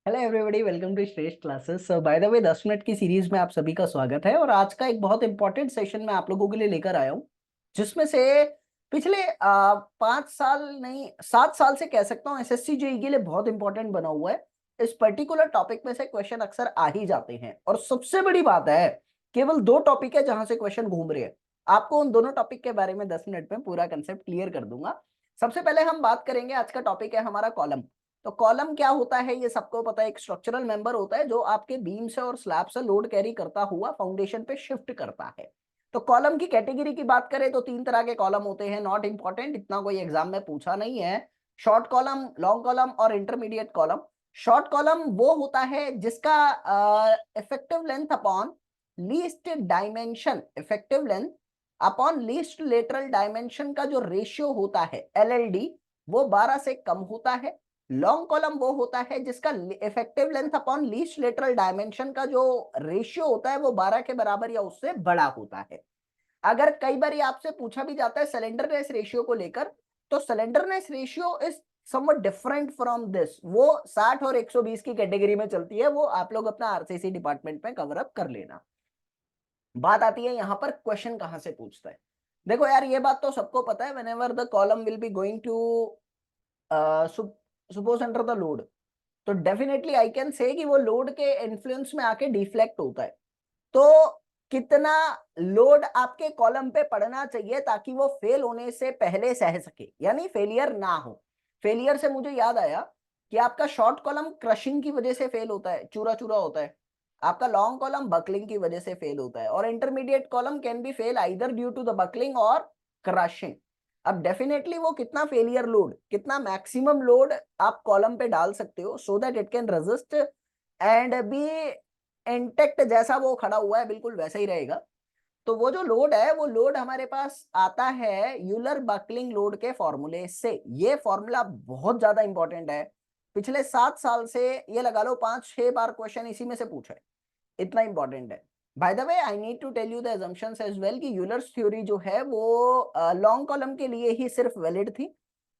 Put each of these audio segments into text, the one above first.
Hello everybody, welcome to श्रेष्ठ classes. Bye the way 10 minute की series में आप सभी का स्वागत है। और आज का एक बहुत इंपॉर्टेंट सेशन मैं आप लोगों के लिए लेकर आया हूँ, जिसमें से पिछले 5 साल नहीं 7 साल से कह सकता हूँ एसएससी जेई के लिए बहुत इंपॉर्टेंट बना हुआ है। इस पर्टिकुलर टॉपिक में से क्वेश्चन अक्सर आ ही जाते हैं, और सबसे बड़ी बात है केवल 2 टॉपिक है जहां से क्वेश्चन घूम रहे हैं। आपको उन दोनों टॉपिक के बारे में 10 मिनट में पूरा कंसेप्ट क्लियर कर दूंगा। सबसे पहले हम बात करेंगे, आज का टॉपिक है हमारा कॉलम। तो कॉलम क्या होता है ये सबको पता है। एक स्ट्रक्चरल मेंबर होता है जो आपके बीम से और स्लैब से लोड कैरी करता हुआ फाउंडेशन पे शिफ्ट करता है। तो कॉलम की कैटेगरी की बात करें तो 3 तरह के कॉलम होते हैं। नॉट इंपॉर्टेंट, इतना कोई एग्जाम में पूछा नहीं है। शॉर्ट कॉलम, लॉन्ग कॉलम और इंटरमीडिएट कॉलम। शॉर्ट कॉलम वो होता है जिसका effective length upon least dimension, effective length upon least lateral dimension का जो रेशियो होता है एलएलडी, वो 12 से कम होता है। लॉन्ग कॉलम वो होता है जिसका effective length upon least lateral dimension का जो रेशियो होता है वो 12 के बराबर या उससे बड़ा होता है। अगर कई बार आपसे पूछा भी जाता है सिलेंडरनेस रेशियो को लेकर, तो slenderness ratio is somewhat different from this. वो 60 और 120 की कैटेगरी में चलती है। वो आप लोग अपना आरसीसी डिपार्टमेंट में कवर अप कर लेना। बात आती है यहां पर क्वेश्चन कहां से पूछता है। देखो यार, ये बात तो सबको पता है, whenever the column will be going to suppose under the load, तो डेफिनेटली आई कैन से कि वो लोड के इन्फ्लुएंस में आके डिफ्लेक्ट होता है। तो कितना लोड आपके कॉलम पे पड़ना चाहिए ताकि वो फेल होने से पहले सह सके, यानी फेलियर ना हो। फेलियर से मुझे याद आया कि आपका शॉर्ट कॉलम क्रशिंग की वजह से फेल होता है, चूरा चूरा होता है। आपका लॉन्ग कॉलम बकलिंग की वजह से फेल होता है, और intermediate column can be fail either due to the buckling और क्रशिंग। अब डेफिनेटली वो कितना फेलियर लोड, कितना मैक्सिमम लोड आप कॉलम पे डाल सकते हो so that it can resist and be intact, जैसा वो खड़ा हुआ है बिल्कुल वैसा ही रहेगा। तो वो जो लोड है वो लोड हमारे पास आता है यूलर बकलिंग लोड के फॉर्मूले से। ये फॉर्मूला बहुत ज्यादा इंपॉर्टेंट है। पिछले 7 साल से ये लगा लो 5-6 बार क्वेश्चन इसी में से पूछा है, इतना इंपॉर्टेंट है। By the way I need to tell you the assumptions as well कि यूलर्स थ्योरी जो है वो लॉन्ग कॉलम के लिए ही सिर्फ वैलिड थी,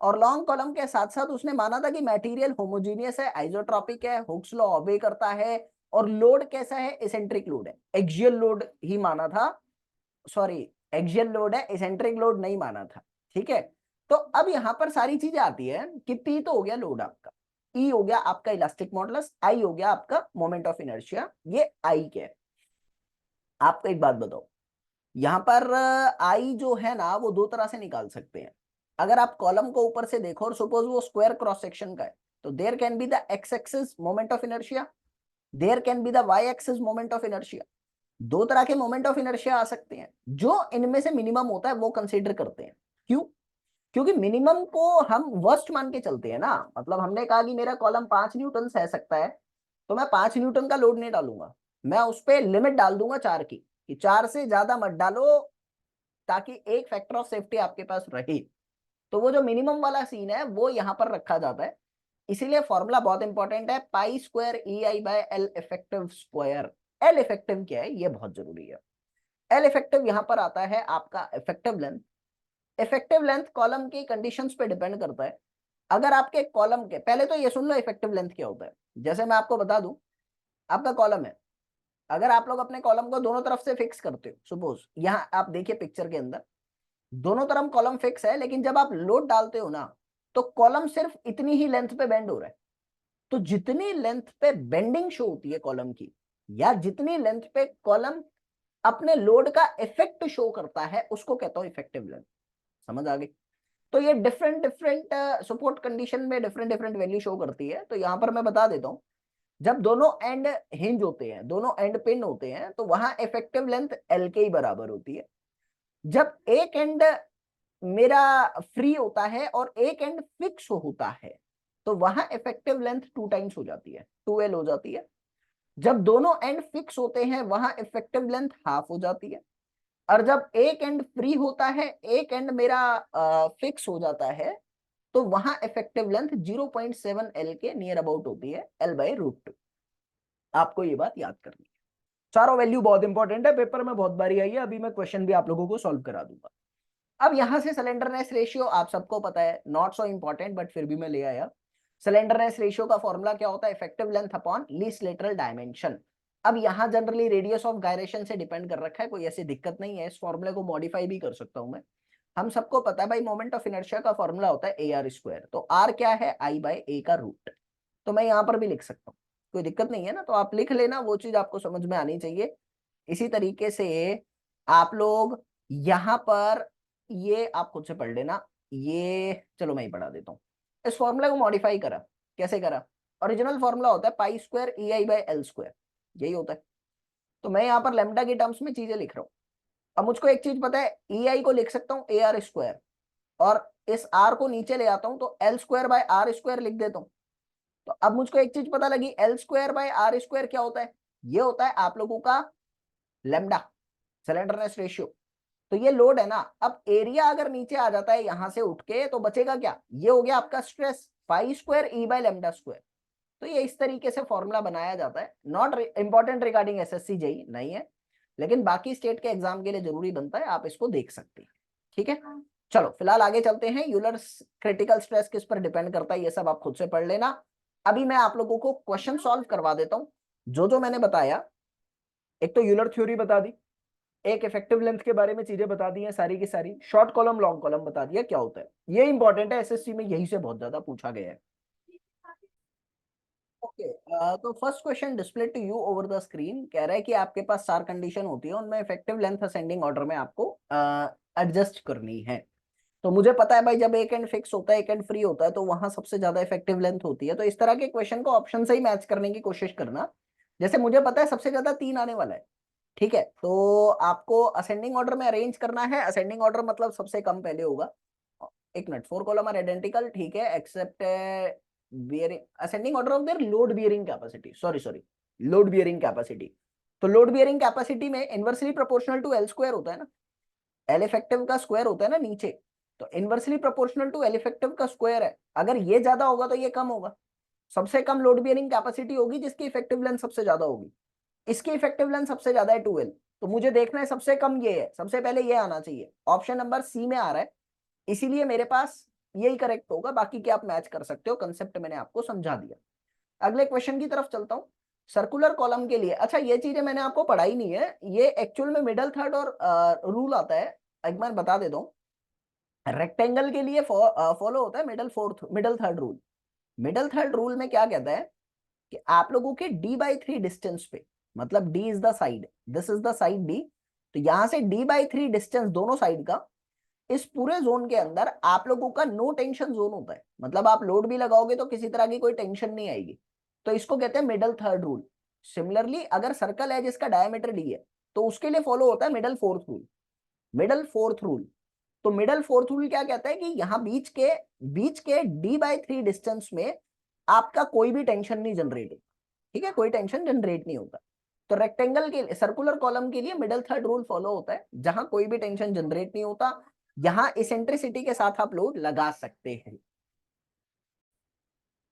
और लॉन्ग कॉलम के साथ साथ उसने माना था कि मटेरियल होमोजीनियस है, आइसोट्रॉपिक है, हुक्स लॉ ओबे करता है, और लोड कैसा है, इसेंट्रिक लोड है। एक्सियल लोड ही माना था, सॉरी, एक्सियल लोड है, इसेंट्रिक लोड नहीं माना था। ठीक है। तो अब यहां पर सारी चीजें आती है कि पी तो हो गया लोड आपका, ई हो गया आपका इलास्टिक मॉडुलस, आई हो गया आपका मोमेंट ऑफ इनर्शिया। ये आई के है। आपको एक बात बताओ, यहां पर आई जो है ना वो 2 तरह से निकाल सकते हैं। अगर आप कॉलम को ऊपर से देखो और सपोज वो स्क्वायर क्रॉस सेक्शन का है, तो there can be the X axis moment of inertia, there can be the Y axis moment of inertia. 2 तरह के मोमेंट ऑफ इनर्शिया आ सकते हैं। जो इनमें से मिनिमम होता है वो कंसीडर करते हैं। क्यों? क्योंकि मिनिमम को हम वर्स्ट मान के चलते हैं ना। मतलब हमने कहा कि मेरा कॉलम 5 न्यूटन सह सकता है, तो मैं 5 न्यूटन का लोड नहीं डालूंगा, मैं उस पर लिमिट डाल दूंगा 4 की, कि 4 से ज्यादा मत डालो, ताकि एक फैक्टर ऑफ सेफ्टी आपके पास रहे। तो वो जो मिनिमम वाला सीन है वो यहां पर रखा जाता है। इसीलिए फॉर्मूला बहुत इंपॉर्टेंट है, pi square E I by L effective square. L effective क्या है ये बहुत जरूरी है। एल इफेक्टिव यहां पर आता है आपका effective length. Effective length column की कंडीशंस पे डिपेंड करता है। अगर आपके कॉलम के, पहले तो ये सुन लो इफेक्टिव लेंथ क्या होता है। जैसे मैं आपको बता दूं, आपका कॉलम है, अगर आप लोग अपने कॉलम को दोनों तरफ से फिक्स करते हो, सपोज यहाँ आप देखिए पिक्चर के अंदर दोनों तरफ कॉलम फिक्स है, लेकिन जब आप लोड डालते हो ना, तो कॉलम सिर्फ इतनी ही लेंथ पे बेंड हो रहा है। तो जितनी लेंथ पे बेंडिंग शो होती है कॉलम की, या जितनी लेंथ पे कॉलम अपने लोड का इफेक्ट शो करता है, उसको कहता हूं इफेक्टिव लेंथ। समझ आ गई? तो ये डिफरेंट डिफरेंट सपोर्ट कंडीशन में डिफरेंट डिफरेंट वैल्यू शो करती है। तो यहां पर मैं बता देता हूं, जब दोनों एंड हिंज होते हैं, दोनों एंड पिन होते हैं, तो वहां इफेक्टिव लेंथ एल के ही बराबर होती है। जब एक एंड मेरा फ्री होता है और एक एंड फिक्स होता है, तो वहां इफेक्टिव लेंथ 2 टाइम्स हो जाती है, 2L हो जाती है। जब दोनों एंड फिक्स होते हैं वहां इफेक्टिव लेंथ हाफ हो जाती है। और जब एक एंड फ्री होता है, एक एंड मेरा फिक्स हो जाता है, तो वहां इफेक्टिव लेंथ 0.7L के नियर अबाउट होती है, L/√2। आपको ये बात याद करनी है। चारों वैल्यू बहुत इंपॉर्टेंट है, पेपर में बहुत बारी आई है। अभी मैं क्वेश्चन भी आप लोगों को सॉल्व करा दूंगा। अब यहां से सिलेंडरनेस रेशियो आप सबको पता है, नॉट सो इंपॉर्टेंट बट फिर भी मैं ले आया। सिलेंडरनेस रेशियो का फॉर्मूला क्या होता है? Effective length upon least lateral dimension. अब यहाँ जनरली रेडियस ऑफ गायरेशन से डिपेंड कर रखा है, कोई ऐसी दिक्कत नहीं है, इस फॉर्मूले को मॉडिफाई भी कर सकता हूं मैं। हम सबको पता है भाई मोमेंट ऑफ इनर्शिया का फॉर्मूला होता है AR², तो R क्या है? I/A का रूट। तो मैं यहाँ पर भी लिख सकता हूँ, कोई दिक्कत नहीं है ना, तो आप लिख लेना, वो चीज आपको समझ में आनी चाहिए। इसी तरीके से आप लोग यहाँ पर ये आप खुद से पढ़ लेना, ये चलो मैं ही पढ़ा देता हूँ। इस फॉर्मूले को मॉडिफाई करा, कैसे करा? ओरिजिनल फॉर्मूला होता है π² EI/L², यही होता है। तो मैं यहाँ पर लैम्डा की टर्म्स में चीजें लिख रहा हूँ। अब मुझको एक चीज पता है, EI को लिख सकता हूँ AR², और इस R को नीचे ले आता हूँ तो L²/R² लिख देता हूँ। तो अब मुझको एक चीज पता लगी, L²/R² क्या होता है? ये होता है आप लोगों का लैम्डा, सिलेंडरनेस रेशियो। तो ये लोड है ना, अब एरिया अगर नीचे आ जाता है यहां से उठ के, तो बचेगा क्या? ये हो गया आपका स्ट्रेस, π² E/λ²। तो ये इस तरीके से फॉर्मूला बनाया जाता है। Not important regarding SSC JEE नहीं है, लेकिन बाकी स्टेट के एग्जाम के लिए जरूरी बनता है, आप इसको देख सकते हैं। ठीक है, चलो फिलहाल आगे चलते हैं। यूलर क्रिटिकल स्ट्रेस किस पर डिपेंड करता है, ये सब आप खुद से पढ़ लेना। अभी मैं आप लोगों को क्वेश्चन सॉल्व करवा देता हूं। जो मैंने बताया, एक तो यूलर थ्योरी बता दी, एक इफेक्टिव लेंथ के बारे में चीजें बता दी हैं सारी की सारी, शॉर्ट कॉलम लॉन्ग कॉलम बता दिया क्या होता है। ये इंपॉर्टेंट है, SSC में यही से बहुत ज्यादा पूछा गया है। ओके, तो first question display to you over the screen कह रहा है कि आपके पास 4 कंडीशन होती है, उनमें इफेक्टिव लेंथ असेंडिंग ऑर्डर में आपको एडजस्ट करनी है। तो मुझे पता है भाई, जब एक एंड फिक्स होता है एक एंड फ्री होता है, तो वहां सबसे ज्यादा इफेक्टिव लेंथ होती है। तो इस तरह के क्वेश्चन को ऑप्शन से ही मैच करने की कोशिश करना। जैसे मुझे पता है सबसे ज्यादा 3 आने वाला है, ठीक है, तो आपको असेंडिंग ऑर्डर में अरेंज करना है। असेंडिंग ऑर्डर मतलब सबसे कम पहले होगा। एक मिनट, 4 कॉलम आर आइडेंटिकल, ठीक है, except bearing ascending order of their load bearing capacity, sorry load bearing capacity. तो लोड बियरिंग कैपेसिटी में इनवर्सली प्रोपोर्शनल टू L² होता है ना, L इफेक्टिव का स्क्वायर होता है ना नीचे, तो inversely proportional to L effective का स्क्वायर है। अगर ये ज्यादा होगा तो ये कम होगा। सबसे कम लोड बियरिंग कैपेसिटी होगी जिसकी इफेक्टिव लेंथ सबसे ज्यादा होगी। इसकी इफेक्टिव लेंथ सबसे ज्यादा है 12, तो मुझे देखना है सबसे कम ये है, सबसे पहले ये आना चाहिए। ऑप्शन नंबर C में आ रहा है, इसीलिए मेरे पास यही करेक्ट होगा। बाकी क्या आप मैच कर सकते हो, कंसेप्ट मैंने आपको समझा दिया। अगले क्वेश्चन की तरफ चलता हूँ। सर्कुलर कॉलम के लिए, अच्छा ये चीजें मैंने आपको पढ़ाई नहीं है, ये एक्चुअल में मिडल थर्ड और रूल आता है, एक बार बता देता हूँ। रेक्टेंगल के लिए फॉलो होता है middle third rule. Middle third rule में क्या कहता है कि आप लोगों के D/3 डिस्टेंस पे, मतलब D is the side, this is the side D, तो यहां से D/3 डिस्टेंस दोनों साइड का, इस पूरे जोन के अंदर आप लोगों का नो टेंशन जोन होता है। मतलब आप लोड भी लगाओगे तो किसी तरह की कोई टेंशन नहीं आएगी। तो इसको कहते हैं मिडल थर्ड रूल। सिमिलरली अगर सर्कल है जिसका डायमीटर D है, तो उसके लिए फॉलो होता है middle fourth rule. Middle fourth rule, तो मिडल फोर्थ रूल क्या कहता है कि यहाँ बीच के D/3 डिस्टेंस में आपका कोई भी टेंशन नहीं जनरेट होता। ठीक है, कोई टेंशन जनरेट नहीं होता। तो रेक्टेंगल के सर्कुलर कॉलम के लिए मिडल थर्ड रूल फॉलो होता है, जहां कोई भी टेंशन जनरेट नहीं होता, यहां इसेंट्रिसिटी के साथ आप लोड लगा सकते हैं।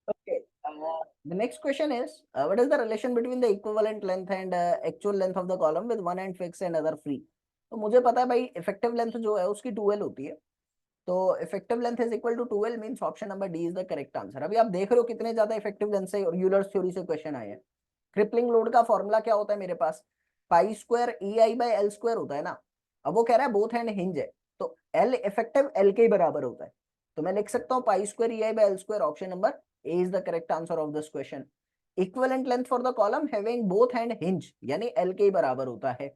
Okay. The next question is, what is the relation between the equivalent length and actual length of the column with one end fixed and other free? तो मुझे पता है भाई इफेक्टिव लेंथ जो है उसकी 2L होती है। तो effective length is equal to 2L, means option number D is the correct answer. अभी आप देख रहे हो कितने ज्यादा इफेक्टिव लेंथ से और यूलर्स थ्योरी से क्वेश्चन आए हैं। क्रिपलिंग लोड का फॉर्मूला क्या होता है मेरे पास? π² EI/L² होता है ना। अब वो कह रहा है बोथ हैंड हिंज है, तो L इफेक्टिव L के ही बराबर होता है। तो मैं लिख सकता हूँ π² EI/L², option number A is the correct answer of this question. Equivalent length for the column having both hand hinge, यानी L के ही बराबर होता है।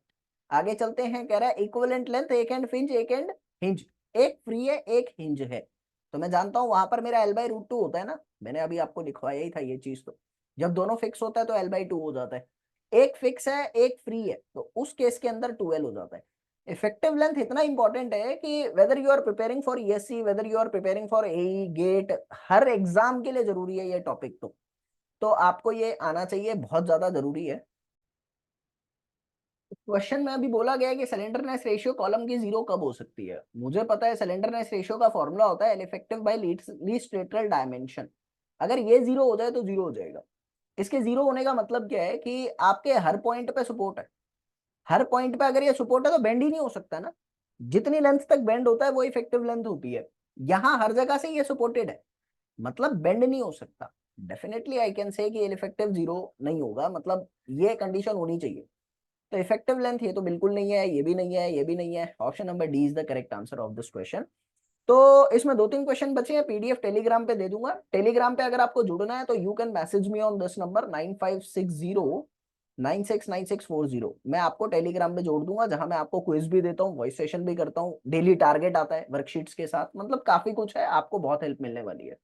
आगे चलते हैं, कह रहा है इक्विवेलेंट लेंथ, एक एंड हिंज एक एंड हिंज, एक फ्री है एक हिंज है। तो मैं जानता हूं वहां पर मेरा L/√2 होता है ना, मैंने अभी आपको लिखवाया ही था ये चीज। तो जब दोनों फिक्स होता है तो L/2 हो जाता है। एक फिक्स है एक फ्री है, तो उस केस के अंदर 2L हो जाता है। इफेक्टिव लेंथ इतना इंपॉर्टेंट है कि whether you are preparing for ESC, whether you are preparing for AE GATE, हर एग्जाम के लिए जरूरी है ये टॉपिक। तो आपको ये आना चाहिए, बहुत ज्यादा जरूरी है। क्वेश्चन में अभी बोला गया है कि सिलेंडरनेस रेशियो कॉलम की 0 कब हो सकती है। मुझे पता है सिलेंडरनेस रेशियो का फॉर्मूला होता है L effective bye least lateral dimension. अगर ये 0 हो जाए तो 0 हो जाएगा। इसके 0 होने का मतलब क्या है कि आपके हर पॉइंट पे सपोर्ट है। हर पॉइंट पे अगर ये सपोर्ट है तो बेंड ही नहीं हो सकता ना। जितनी लेंथ तक बेंड होता है वो इफेक्टिव लेंथ होती है। यहाँ हर जगह से ये सपोर्टेड है, मतलब बेंड नहीं हो सकता। डेफिनेटली आई कैन से कि इफेक्टिव 0 नहीं होगा, मतलब ये कंडीशन होनी चाहिए। तो इफेक्टिव लेंथ ये तो बिल्कुल नहीं है, ये भी नहीं है, ये भी नहीं है। Option number D is the correct answer of this question. तो इसमें 2-3 क्वेश्चन बचे हैं, पीडीएफ टेलीग्राम पे दे दूंगा। टेलीग्राम पे अगर आपको जुड़ना है तो you can message me on this number 9560969640। मैं आपको टेलीग्राम पे जोड़ दूंगा, जहां मैं आपको क्विज भी देता हूँ, वॉइस सेशन भी करता हूँ, डेली टारगेट आता है वर्कशीट्स के साथ, मतलब काफी कुछ है, आपको बहुत हेल्प मिलने वाली है।